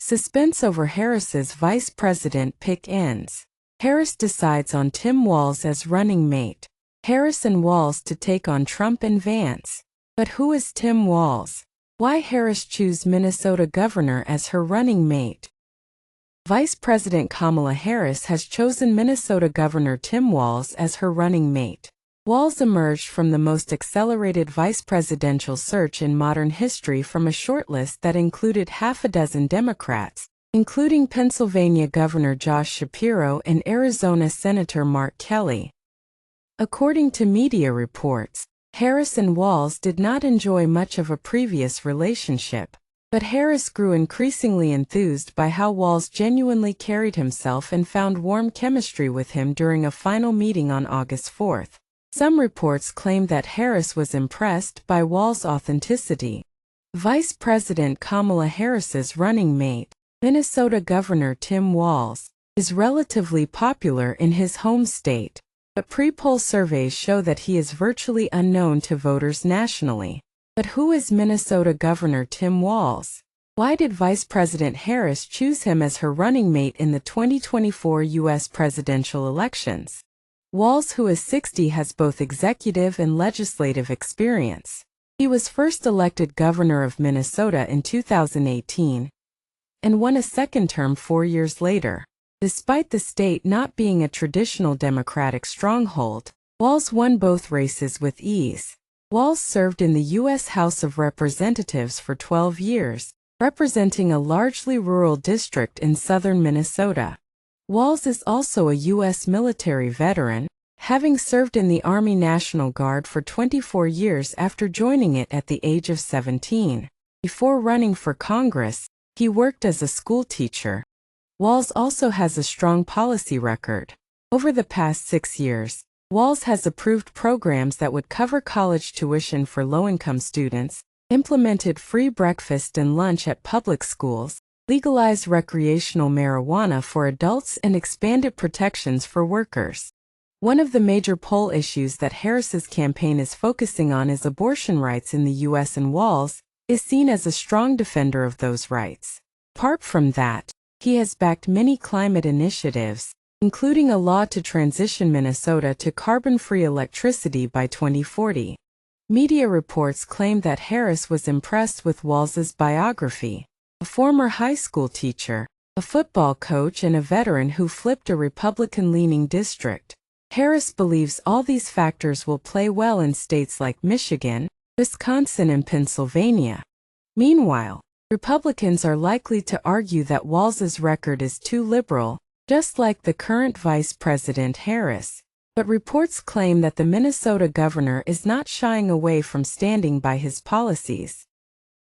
Suspense over Harris's vice president pick ends. Harris decides on Tim Walz as running mate. Harris and Walz to take on Trump and Vance. But who is Tim Walz? Why Harris choose Minnesota governor as her running mate? Vice President Kamala Harris has chosen Minnesota Governor Tim Walz as her running mate. Walz emerged from the most accelerated vice presidential search in modern history from a shortlist that included half a dozen Democrats, including Pennsylvania Governor Josh Shapiro and Arizona Senator Mark Kelly. According to media reports, Harris and Walz did not enjoy much of a previous relationship, but Harris grew increasingly enthused by how Walz genuinely carried himself and found warm chemistry with him during a final meeting on August 4. Some reports claim that Harris was impressed by Walz's authenticity. Vice President Kamala Harris's running mate, Minnesota Governor Tim Walz, is relatively popular in his home state, but pre-poll surveys show that he is virtually unknown to voters nationally. But who is Minnesota Governor Tim Walz? Why did Vice President Harris choose him as her running mate in the 2024 U.S. presidential elections? Walz, who is 60, has both executive and legislative experience. He was first elected governor of Minnesota in 2018 and won a second term 4 years later. Despite the state not being a traditional Democratic stronghold, Walz won both races with ease. Walz served in the U.S. House of Representatives for 12 years, representing a largely rural district in southern Minnesota. Walz is also a U.S. military veteran, having served in the Army National Guard for 24 years after joining it at the age of 17. Before running for Congress, he worked as a school teacher. Walz also has a strong policy record. Over the past 6 years, Walz has approved programs that would cover college tuition for low-income students, implemented free breakfast and lunch at public schools, legalized recreational marijuana for adults, and expanded protections for workers. One of the major poll issues that Harris's campaign is focusing on is abortion rights in the U.S., and Walz is seen as a strong defender of those rights. Apart from that, he has backed many climate initiatives, including a law to transition Minnesota to carbon-free electricity by 2040. Media reports claim that Harris was impressed with Walz's biography. A former high school teacher, a football coach, and a veteran who flipped a Republican-leaning district. Harris believes all these factors will play well in states like Michigan, Wisconsin, and Pennsylvania. Meanwhile, Republicans are likely to argue that Walz's record is too liberal, just like the current Vice President Harris. But reports claim that the Minnesota governor is not shying away from standing by his policies.